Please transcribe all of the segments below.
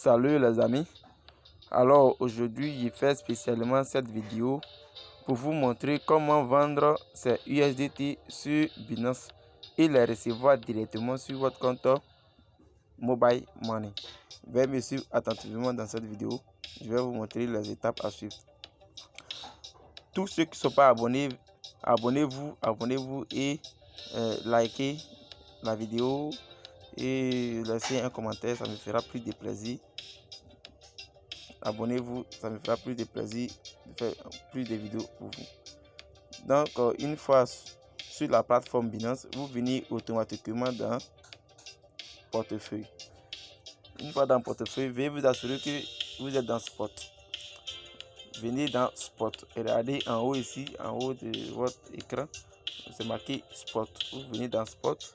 Salut les amis, alors aujourd'hui je fais spécialement cette vidéo pour vous montrer comment vendre ces USDT sur Binance et les recevoir directement sur votre compte Mobile Money. Veuillez me suivre attentivement dans cette vidéo, je vais vous montrer les étapes à suivre. Tous ceux qui ne sont pas abonnés, abonnez-vous et likez la vidéo et laissez un commentaire, ça me fera plus de plaisir. Abonnez-vous, ça me fera plus de plaisir de faire plus de vidéos pour vous. Donc une fois sur la plateforme Binance, vous venez automatiquement dans portefeuille. Une fois dans portefeuille, veuillez vous assurer que vous êtes dans Spot. Venez dans Spot et regardez en haut ici, en haut de votre écran, c'est marqué Spot. Vous venez dans Spot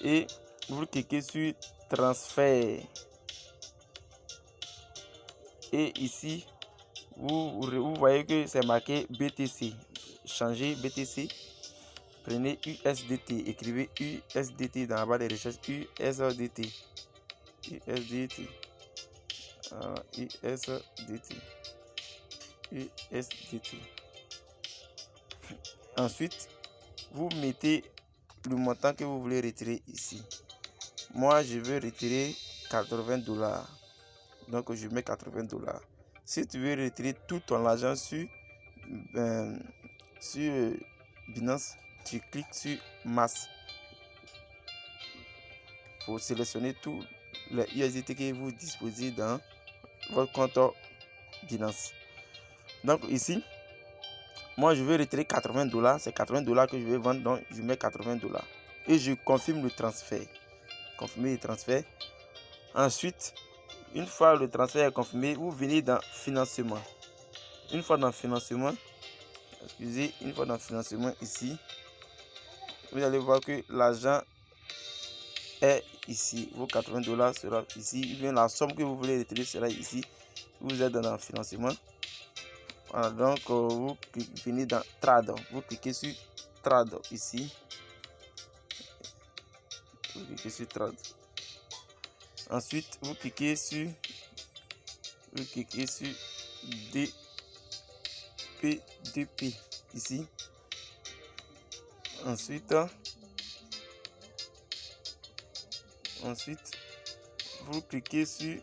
et vous cliquez sur transfert. Et ici, vous voyez que c'est marqué BTC. Changez BTC. Prenez USDT. Écrivez USDT dans la barre de recherche. USDT. USDT. USDT. USDT. Ensuite, vous mettez le montant que vous voulez retirer ici. Moi, je veux retirer 80 $. Donc, je mets 80 $. Si tu veux retirer tout ton argent sur Binance, tu cliques sur masse pour sélectionner tous les USDT que vous disposez dans votre compte Binance. Donc ici, moi je veux retirer 80 $. C'est 80 $ que je vais vendre, donc je mets 80 $ et je confirme le transfert. Confirmer le transfert. Ensuite, une fois le transfert est confirmé, vous venez dans financement. Une fois dans financement, une fois dans financement ici, vous allez voir que l'argent est ici. Vos 80 $ sera ici. Bien, la somme que vous voulez retirer sera ici. Vous êtes dans le financement. Voilà, donc vous venez dans Trade. Vous cliquez sur Trade ici. Vous cliquez sur Trade. Ensuite, vous cliquez sur DP ici. Ensuite, vous cliquez sur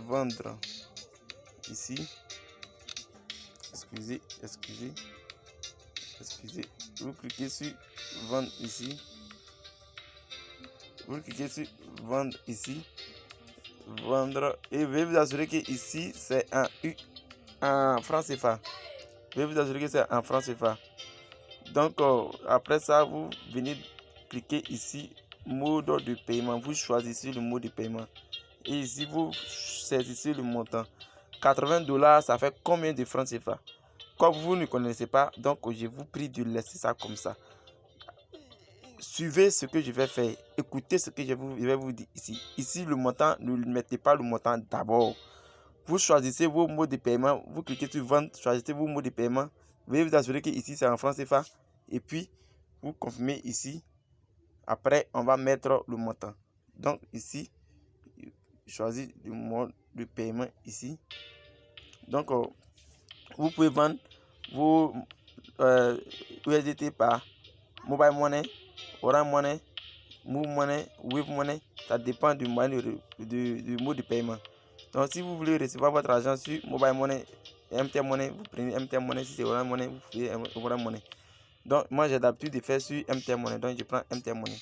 vendre ici. Excusez. Vous cliquez sur vendre ici. Vous cliquez sur vendre ici. Vendre et veuillez vous assurer que ici c'est en francs CFA. Veuillez vous assurer que c'est en francs CFA. Donc après ça, vous venez cliquer ici mode de paiement. Vous choisissez le mode de paiement et ici vous saisissez le montant. 80 $, ça fait combien de francs CFA? Comme vous ne connaissez pas, donc je vous prie de laisser ça comme ça. Suivez ce que je vais faire. Écoutez ce que je vais vous dire ici. Ici, le montant, ne mettez pas le montant d'abord. Vous choisissez vos modes de paiement. Vous cliquez sur vente, choisissez vos modes de paiement. Veuillez vous assurer que ici c'est en francs CFA. Et puis, vous confirmez ici. Après, on va mettre le montant. Donc ici, choisissez le mode de paiement ici. Donc, vous pouvez vendre vos USDT par Mobile Money, Orange Money, Move Money, Wave Money. Ça dépend du moyen du mode de paiement. Donc si vous voulez recevoir votre argent sur Mobile Money, MT Money, vous prenez MT Money. Si c'est Orange Money, vous prenez Orange Money. Donc moi j'ai l'habitude de faire sur MT Money, donc je prends MT Money.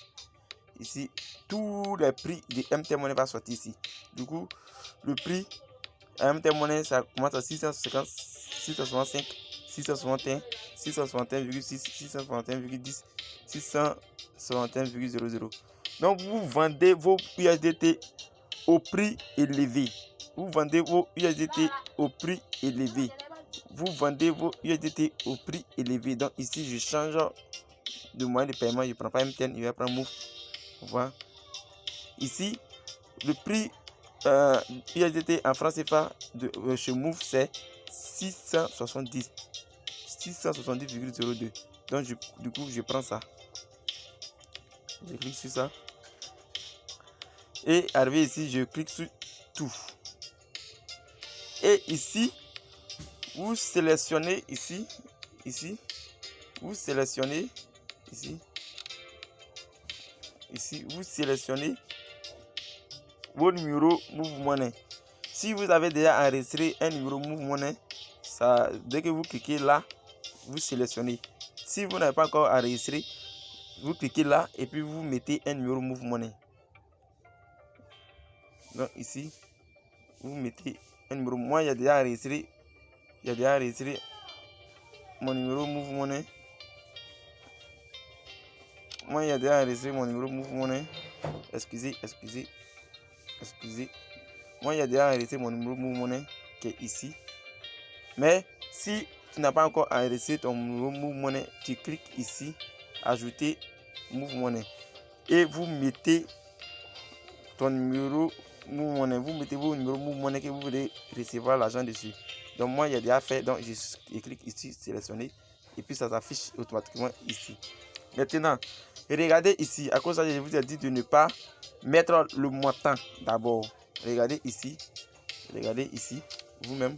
Ici, tous les prix de MT Money va sortir ici. Du coup, le prix MT Money, ça commence à 650, 665, 661, 661,6, 661,10, 661,00. Donc vous vendez vos USDT au prix élevé. Vous vendez vos USDT au prix élevé. Vous vendez vos USDT au prix élevé. Donc ici, je change de moyen de paiement. Je ne prends pas MTN, je vais prendre Move. Voilà. Ici, le prix USDT en francs CFA de chez Move, c'est 670,02. Donc du coup, je prends ça. Je clique sur ça. Et arrivé ici, je clique sur tout. Et ici, vous sélectionnez ici, vous sélectionnez ici, vous sélectionnez vos numéros Move Money. Si vous avez déjà enregistré un numéro Move Money, ça, dès que vous cliquez là, vous sélectionnez. Si vous n'avez pas encore enregistré, vous cliquez là et puis vous mettez un numéro Move Money. Donc ici, vous mettez un numéro. Moi, il y a déjà enregistré mon numéro Move Money. Moi, il y a déjà enregistré mon numéro Move Money. Excusez. Moi, il y a déjà enregistré mon numéro Move Money qui est ici. Mais si tu n'as pas encore enregistré ton numéro Move Money, tu cliques ici, ajouter Move Money. Et vous mettez ton numéro Move Money. Vous mettez vos numéros Move Money que vous voulez recevoir l'argent dessus. Donc moi, il y a déjà fait. Donc je clique ici, sélectionner. Et puis ça s'affiche automatiquement ici. Maintenant, regardez ici. À cause de ça, je vous ai dit de ne pas mettre le montant d'abord. Regardez ici vous-même.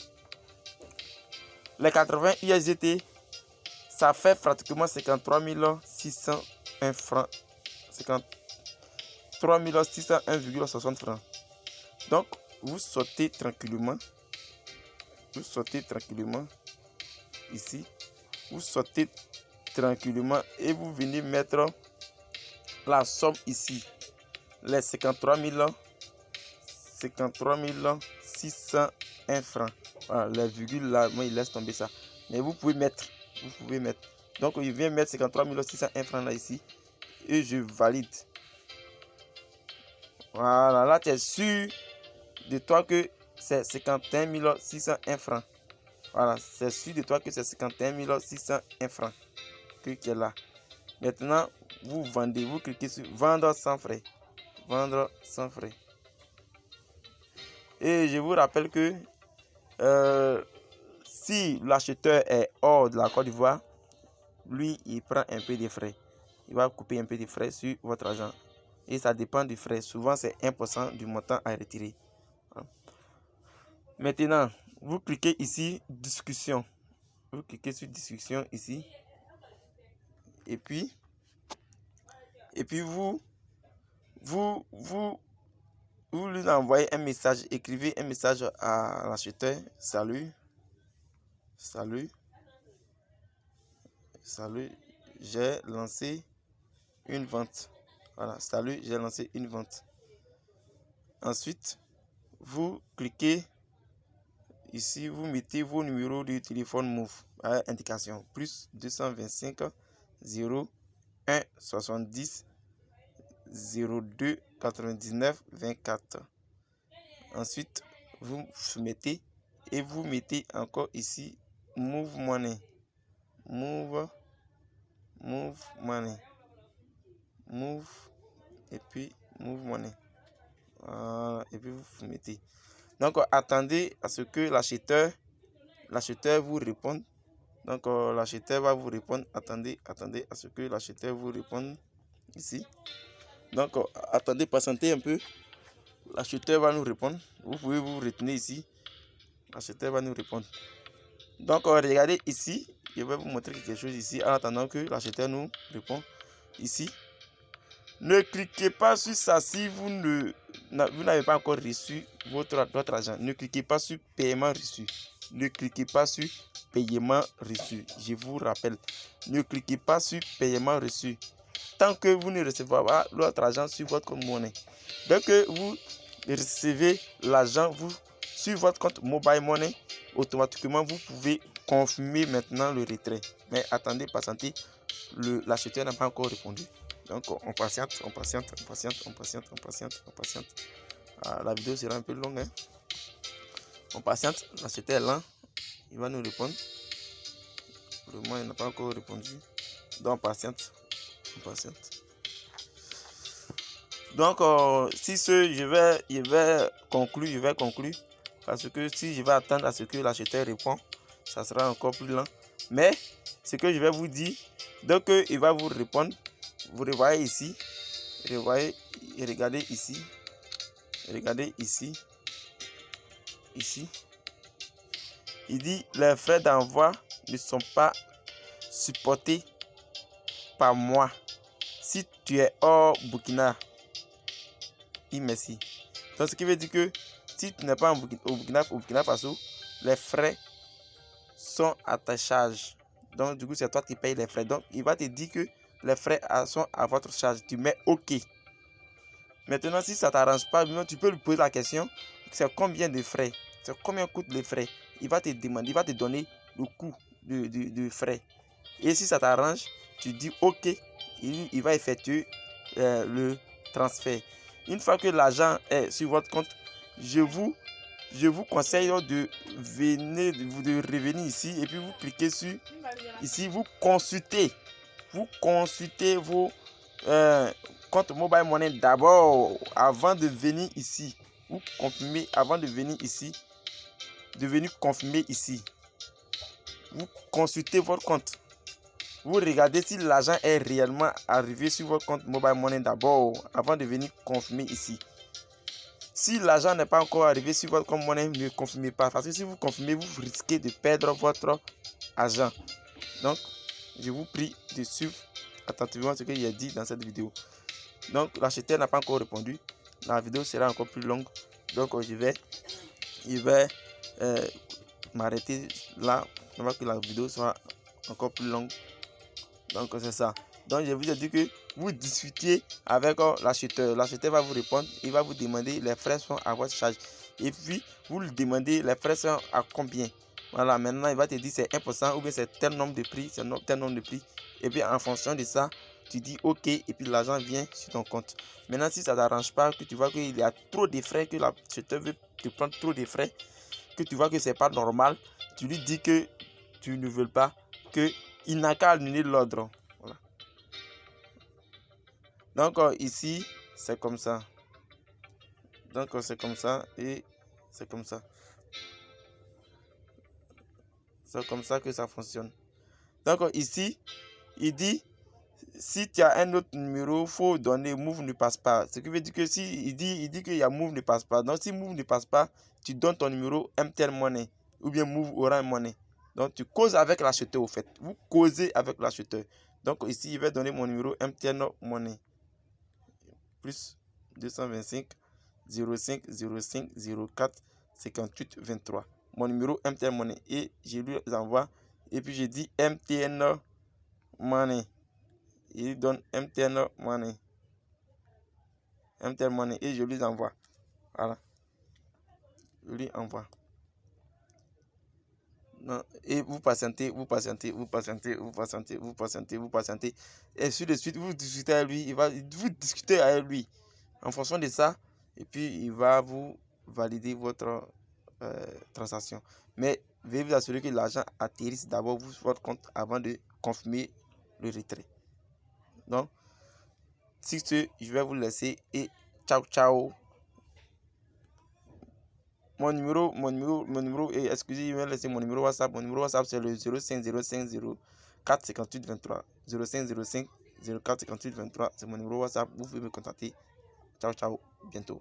Les 80 USDT, ça fait pratiquement 53 601 francs. 53 601,60 francs. Donc, vous sortez tranquillement. Ici. Vous sortez tranquillement et vous venez mettre la somme ici. Les 53 601 francs. Voilà, les virgules là, moi il laisse tomber ça. Mais vous pouvez mettre. Donc je viens mettre 53 601 francs là ici. Et je valide. Voilà, là tu es sûr de toi que c'est 51 601 francs. Voilà, c'est sûr de toi que c'est 51 601 francs qui est là. Maintenant, vous vendez, vous cliquez sur vendre sans frais. Vendre sans frais. Et je vous rappelle que si l'acheteur est hors de la Côte d'Ivoire, lui, il prend un peu de frais. Il va couper un peu de frais sur votre argent. Et ça dépend des frais. Souvent, c'est 1% du montant à retirer. Maintenant, vous cliquez ici, discussion. Vous cliquez sur discussion ici. Et puis vous lui envoyez un message. Écrivez un message à l'acheteur. Salut, j'ai lancé une vente. Voilà, salut, j'ai lancé une vente. Ensuite, vous cliquez ici, vous mettez vos numéros de téléphone Move à indication plus 225 01 70 02 99 24. Ensuite, vous mettez et vous mettez encore ici Move Money. Move et puis Move Money. Et puis vous mettez. Donc attendez à ce que l'acheteur vous réponde. Donc l'acheteur va vous répondre. Attendez à ce que l'acheteur vous réponde ici. Donc attendez, patientez un peu. L'acheteur va nous répondre. Vous pouvez vous retenir ici. L'acheteur va nous répondre. Donc regardez ici. Je vais vous montrer quelque chose ici en attendant que l'acheteur nous répond ici. Ne cliquez pas sur ça si vous n'avez pas encore reçu votre argent. Ne cliquez pas sur paiement reçu. Ne cliquez pas sur paiement reçu. Je vous rappelle, ne cliquez pas sur paiement reçu. Tant que vous ne recevez pas votre argent sur votre compte monnaie. Dès que vous recevez l'argent sur votre compte mobile money, automatiquement vous pouvez confirmer maintenant le retrait. Mais attendez, patientez, l'acheteur n'a pas encore répondu. Donc on patiente. La vidéo sera un peu longue. Hein? On patiente, l'acheteur est là. Il va nous répondre. Pour le moment, il n'a pas encore répondu. Donc on patiente. Donc si je vais conclure. Parce que si je vais attendre à ce que l'acheteur répond, ça sera encore plus lent. Mais ce que je vais vous dire, donc il va vous répondre. Vous revoyez ici, regardez ici, ici, il dit les frais d'envoi ne sont pas supportés par moi. Si tu es hors Burkina, merci. Donc, ce qui veut dire que si tu n'es pas au Burkina Faso, les frais sont à ta charge. Donc, du coup, c'est toi qui payes les frais. Donc, il va te dire que les frais sont à votre charge. Tu mets OK. Maintenant, si ça ne t'arrange pas, tu peux lui poser la question. C'est combien de frais? C'est combien coûtent les frais? Il va te demander, il va te donner le coût de frais. Et si ça t'arrange, tu dis OK. Il va effectuer le transfert. Une fois que l'argent est sur votre compte, je vous conseille de revenir ici et puis vous cliquez sur ici, vous consultez vos comptes Mobile Money d'abord avant de venir ici. Vous confirmez avant de venir ici, de venir confirmer ici. Vous consultez votre compte. Vous regardez si l'argent est réellement arrivé sur votre compte Mobile Money d'abord avant de venir confirmer ici. Si l'argent n'est pas encore arrivé sur votre compte monnaie, ne confirmez pas. Parce que si vous confirmez, vous risquez de perdre votre argent. Donc, je vous prie de suivre attentivement ce que j'ai dit dans cette vidéo. Donc, l'acheteur n'a pas encore répondu. La vidéo sera encore plus longue. Donc, je vais m'arrêter là avant que la vidéo soit encore plus longue. Donc, c'est ça. Donc, je vous ai dit que vous discutiez avec l'acheteur. L'acheteur va vous répondre. Il va vous demander les frais sont à votre charge. Et puis, vous lui demandez les frais sont à combien. Voilà, maintenant, il va te dire c'est 1% ou bien c'est tel nombre de prix. C'est tel nombre de prix. Et puis, en fonction de ça, tu dis OK. Et puis, l'argent vient sur ton compte. Maintenant, si ça ne t'arrange pas, que tu vois qu'il y a trop de frais, que l'acheteur veut te prendre trop de frais, que tu vois que c'est pas normal, tu lui dis que tu ne veux pas, qu'il n'a qu'à annuler l'ordre. Voilà. Donc ici, c'est comme ça. Donc c'est comme ça et c'est comme ça. C'est comme ça que ça fonctionne. Donc ici, il dit, si tu as un autre numéro, il faut donner Move ne passe pas. Ce qui veut dire que si il dit qu'il y a Move ne passe pas. Donc si Move ne passe pas, tu donnes ton numéro MTN Money ou bien Move Orange Money. Donc tu causes avec l'acheteur au fait. Vous causez avec l'acheteur. Donc ici, il va donner mon numéro MTN Money. Plus 225 05 05 04 58 23. Mon numéro MTN Money. Et je lui envoie. Et puis je dis MTN Money. Il donne MTN Money. MTN Money. Et je lui envoie. Voilà. Je lui envoie. Non. Et vous patientez, vous patientez, vous patientez, vous patientez, vous patientez, vous patientez. Et sur de suite, vous discutez avec lui. Vous discutez avec lui. En fonction de ça, et puis il va vous valider votre transaction. Mais veuillez vous assurer que l'argent atterrisse d'abord sur votre compte avant de confirmer le retrait. Donc, sur ce, je vais vous laisser et ciao ciao. Mon numéro, et excusez, je vais laisser mon numéro WhatsApp. Mon numéro WhatsApp c'est le 05 05 04 58 23. 05 05 04 58 23. C'est mon numéro WhatsApp. Vous pouvez me contacter. Ciao ciao, bientôt.